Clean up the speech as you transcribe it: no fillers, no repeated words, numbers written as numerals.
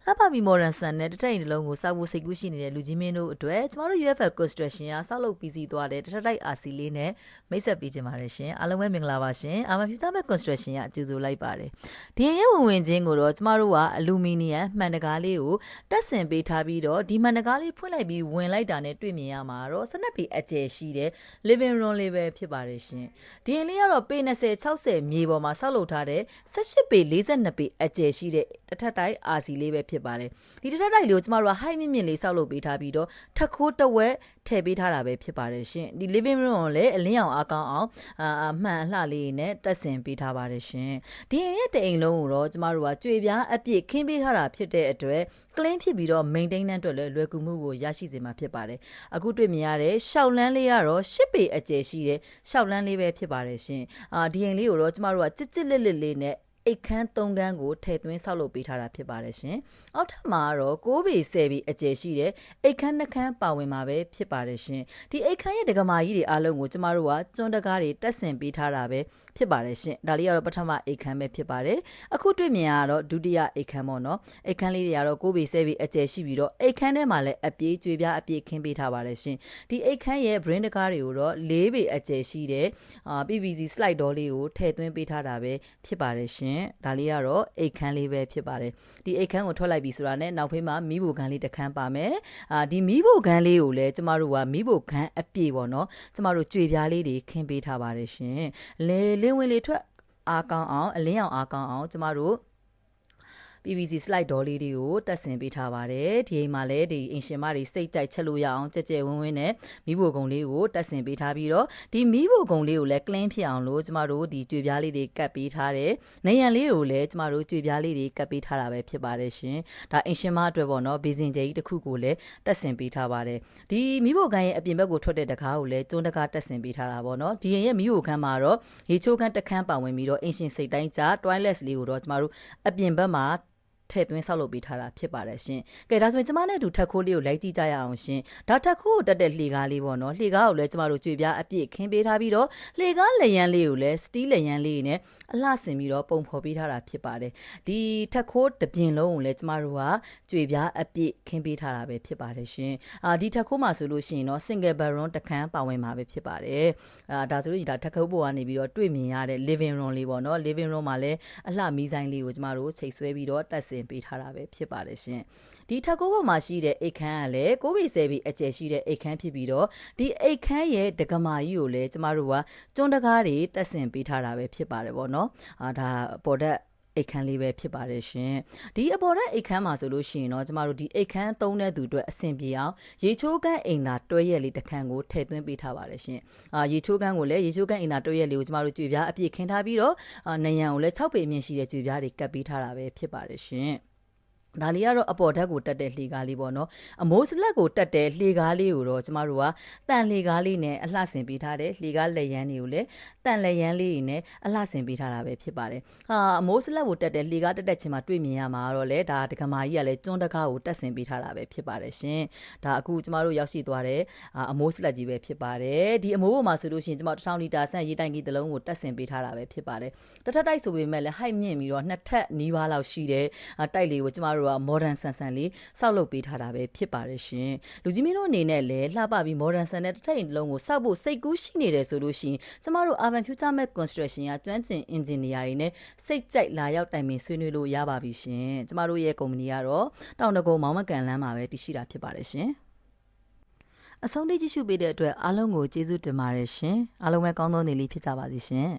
လှပပြီး modern sun နဲ့တစ်ထပ်တစ်လုံးကိုစောက်ဖို့စိတ်ကူးရှိနေတဲ့လူကြီးမင်းတို့အတွက်ကျမတို့ UFL construction ကစောက်လုပ်ပြီးစီးသွားတဲ့တစ်ထပ်တိုက် RC လေးနဲ့မိတ်ဆက်ပေးခြင်းပါတယ်ရှင်အားလုံးပဲမင်္ဂလာပါရှင်အာမန် future map construction ကကြိုဆိုလိုက်ပါတယ်ဒီရဲ့ဝင်ချင်းကိုတော့ကျမတို့ကအလူမီနီယံမှန်တကားလေးကိုတက်ဆင်ပေးထားပြီးတော့ဒီမှန်တကားလေးဖွင့်လိုက်ပြီးဝင်လိုက်တာနဲ့တွေ့မြင်ရမှာတော့12ပေအကျယ်ရှိတဲ့ living room လေးပဲဖြစ်ပါတယ်ရှင်ဒီရင်လေးကတော့ပေ20 60မြေပေါ်မှာဆောက်လုပ်ထားတဲ့18ပေ42ပေအကျယ်ရှိတဲ့တစ်ထပ်တိုက် RC လေးပဲဖြစ်ပါတယ်ဒီတစ်ထပ်တိုက်လေးကိုကျမတို့က high မြင့်လေးဆောက်လုပ်ပေးထားပြီးတော့ထက်ခိုးတဝက်ထည့်ပေးထားတာပဲဖြစ်ပါတယ်ရှင်ဒီ living room ကိုလည်းအလင်းအောင်အားကောင်းအောင်မှန်အလှလေးနဲ့တက်ဆင်ပေးထားပါတယ်ရှင်ဒီရဲ့တအိမ်လုံးကိုတော့ကျမတို့ကကြွေပြားအပြည့်ခင်းပေးထားတာဖြစ်တဲ့အတွက်ကလင်းဖြစ်ပြီးတော့ maintenance အတွက်လည်းလွယ်ကူမှုကိုရရှိစေမှာဖြစ်ပါတယ်အခုတွေ့မြင်ရတဲ့ရှောက်လန်းလေးကတော့10ပေအကျယ်ရှိတဲ့ရှောက်လန်းလေးပဲဖြစ်ပါတယ်ရှင်ဒီအိမ်လေးကိုတော့ကျမတို့ကချစ်လစ်လေးနဲ့အိတ်ခမ်း3ခန်းကိုထည့်သွင်းဆောက်လုပ်ပေးထားတာဖြစ်ပါတယ်ရှင်။အောက်ထပ်မှာတော့6ပေ10ပေအကျယ်ရှိတဲ့အိတ်ခမ်း2ခန်းပါဝင်မှာပဲဖြစ်ပါတယ်ရှင်။ဒီအိတ်ခမ်းရဲ့ဒကမာကြီးတွေအားလုံးကိုကျမတို့ကကျွန်းတကားတွေတက်ဆင်ပေးထားတာပဲဖြစ်ပါတယ်ရှင်။ဒါလေးကတော့ပထမအိတ်ခမ်းပဲဖြစ်ပါတယ်။အခုတွေ့မြင်ရတော့ဒုတိယအိတ်ခမ်းပေါ့နော်။အိတ်ခမ်းလေးတွေကတော့6ပေ10ပေအကျယ်ရှိပြီးတော့အိတ်ခမ်းထဲမှာလည်းအပြေးကြွေပြားအပြေးခင်းပေးထားပါတယ်ရှင်။ဒီအိတ်ခမ်းရဲ့ brain တကားတွေကိုတော့4ပေအကျယ်ရှိတဲ့PVC slide door လေးကိုထည့်သွင်းပေးထားတာပဲဖြစ်ပါတယ်ရှင်။ဒါလေးကတော့အိတ်ခမ်းလေးပဲဖြစ်ပါတယ်ဒီအိတ်ခမ်းကိုထွက်လိုက်ပြီဆိုတာနဲ့နောက်ဖေးမှာမီးဘိုခမ်းလေးတစ်ခမ်းပါမယ်ဒီမီးဘိုခမ်းလေးကိုလည်းကျမတို့ကမီးဘိုခမ်းအပြည့်ပေါ့နော်ကျမတို့ကြွေပြားလေးတွေခင်းပေးထားပါတယ်ရှင်လေလင်းဝင်လေးထွက်အားကောင်းအောင်အလင်းအောင်အားကောင်းအောင်ကျမတို့ PVC slide door လေးတွေကိုတက်ဆင်ပေးထားပါတယ်ဒီအိမ်မှာလည်းဒီအင်ရှင်မတွေစိတ်ကြိုက်ချက်လို့ရအောင်ကြက်ကြက်ဝင်းဝင်းနဲ့မီးဘိုကုံလေးကိုတက်ဆင်ပေးထားပြီးတော့ဒီမီးဘိုကုံလေးကိုလည်း clean ဖြစ်အောင်လို့ကျမတို့ဒီကြွေပြားလေးတွေကတ်ပေးထားတယ်နေရန်လေးကိုလည်းကျမတို့ကြွေပြားလေးတွေကတ်ပေးထားတာပဲဖြစ်ပါတယ်ရှင်ဒါအင်ရှင်မအတွက်ပေါ့နော်ဘေးစင်ကျဲကြီးတစ်ခုကိုလည်းတက်ဆင်ပေးထားပါတယ်ဒီမီးဘိုခမ်းရဲ့အပြင်ဘက်ကိုထွက်တဲ့တကားကိုလည်းကျွန်းတကားတက်ဆင်ပေးထားတာပေါ့နော်ဒီအိမ်ရဲ့မီးဘိုခမ်းမှာတော့ရေချိုးခမ်းတစ်ခမ်းပါဝင်ပြီးတော့အင်ရှင်စိတ်တိုင်းကြား toilet လေးကိုတော့ကျမတို့အပြင်ဘက်မှာထည့်သွင်းဆောက်လုပ်ပေးထားတာဖြစ်ပါတယ်ရှင်။ကဲဒါဆိုရင်ကျမနဲ့အတူထက်ခိုးလေးကိုလိုက်ကြည့်ကြရအောင်ရှင်။ဒါထက်ခိုးကိုတက်တဲ့လှေကားလေးပေါ့နော်။လှေကားကိုလည်းကျမတို့ကြွေပြားအပြည့်ခင်းပေးထားပြီးတော့လှေကားလက်ရန်လေးကိုလည်းစတီးလက်ရန်လေးနဲ့အလှဆင်ပြီးတော့ပုံဖော်ပေးထားတာဖြစ်ပါတယ်။ဒီထက်ခိုးတစ်ပြင်လုံးကိုလည်းကျမတို့ကကြွေပြားအပြည့်ခင်းပေးထားတာပဲဖြစ်ပါတယ်ရှင်။ဒီထက်ခိုးမှာဆိုလို့ရှိရင်တော့ single bedroom တစ်ခန်းပါဝင်မှာပဲဖြစ်ပါတယ်။ဒါဆိုလို့ဒါထက်ခိုးပေါ်ကနေပြီးတော့တွေ့မြင်ရတဲ့ living room လေးပေါ့နော်။ living room မှာလည်းအလှမီးဆိုင်လေးကိုကျမတို့ချိတ်ဆွဲပြီးတော့တက်ဆင်ပေးထားတာပဲဖြစ်ပါတယ်ရှင်ဒီထက်ကိုပေါ်မှာရှိတဲ့အိတ်ခမ်းကလည်း6ပေ10ပေအကျယ်ရှိတဲ့အိတ်ခမ်းဖြစ်ပြီးတော့ဒီအိတ်ခမ်းရဲ့ဒကမာကြီးကိုလည်းကျမတို့ကကျွန်းတကားတွေတက်ဆင်ပေးထားတာပဲဖြစ်ပါတယ်ပေါ့နော်ဒါပေါ်တဲ့အိတ်ခမ်းလေးပဲဖြစ်ပါတယ်ရှင်ဒီအပေါ်တဲ့အိတ်ခမ်းမှာဆိုလို့ရှိရင်တော့ကျမတို့ဒီအိတ်ခမ်းသုံးတဲ့သူအတွက်အဆင်ပြေအောင်ရေချိုးကန်းအိမ်သာတွဲရက်လေးတစ်ခမ်းကိုထည့်သွင်းပေးထားပါတယ်ရှင်ရေချိုးကန်းကိုလည်းရေချိုးကန်းအိမ်သာတွဲရက်လေးကိုကျမတို့ကြွေပြားအပြည့်ခင်းထားပြီးတော့နယံကိုလည်း6ပေအမြင့်ရှိတဲ့ကြွေပြားတွေကပ်ပေးထားတာပဲဖြစ်ပါတယ်ရှင်ဒါလေးကတော့အပေါ်ဓာတ်ကိုတက်တဲ့လှေကားလေးပေါ့နော်အမိုးစလက်ကိုတက်တဲ့လှေကားလေးကိုတော့ကျမတို့ကတန်လှေကားလေးနဲ့အလှဆင်ပေးထားတယ်လှေကားလက်ရန်တွေကိုလည်းတန်လက်ရန်လေးတွေနဲ့အလှဆင်ပေးထားတာပဲဖြစ်ပါတယ်အမိုးစလက်ကိုတက်တဲ့လှေကားတက်ချင်းမှာတွေ့မြင်ရမှာတော့လေဒါဒကမာကြီးကလည်းကျွန်းတကားကိုတက်ဆင်ပေးထားတာပဲဖြစ်ပါတယ်ရှင်ဒါအခုကျမတို့ရောက်ရှိသွားတဲ့အမိုးစလက်ကြီးပဲဖြစ်ပါတယ်ဒီအမိုးပေါ်မှာဆိုလို့ရှိရင်ကျမတို့1000လီတာဆန့်ရေတိုင်ကြီးတစ်လုံးကိုတက်ဆင်ပေးထားတာပဲဖြစ်ပါတယ်တစ်ထပ်တိုက်ဆိုပေမဲ့လည်းဟိုက်မြင့်ပြီးတော့နှစ်ထပ်နီးပါးလောက်ရှိတဲ့တိုက်လေးကိုကျမတို့modern ဆန်ဆန်လေးစောက်လုပ်ပေးထားတာပဲဖြစ်ပါတယ်ရှင်လူကြီးမင်းတို့အနေနဲ့လည်းလှပပြီး modern ဆန်တဲ့တစ်ထပ်လုံးကိုစောက်ဖို့စိတ်ကူးရှိနေတယ်ဆိုလို့ရှိရင်ကျမတို့ Urban Future Map Construction ကကျွမ်းကျင် engineer တွေနဲ့စိတ်ကြိုက်လာရောက်တိုင်ပင်ဆွေးနွေးလို့ရပါပြီရှင်ကျမတို့ရဲ့ကုမ္ပဏီကတော့တောင်တကုံမောင်မကန်လမ်းမှာပဲတည်ရှိတာဖြစ်ပါတယ်ရှင်အဆုံးထိကြည့်ရှုပေးတဲ့အတွက်အားလုံးကိုကျေးဇူးတင်ပါတယ်ရှင်အားလုံးပဲကောင်းသောနေ့လေးဖြစ်ကြပါစေရှင်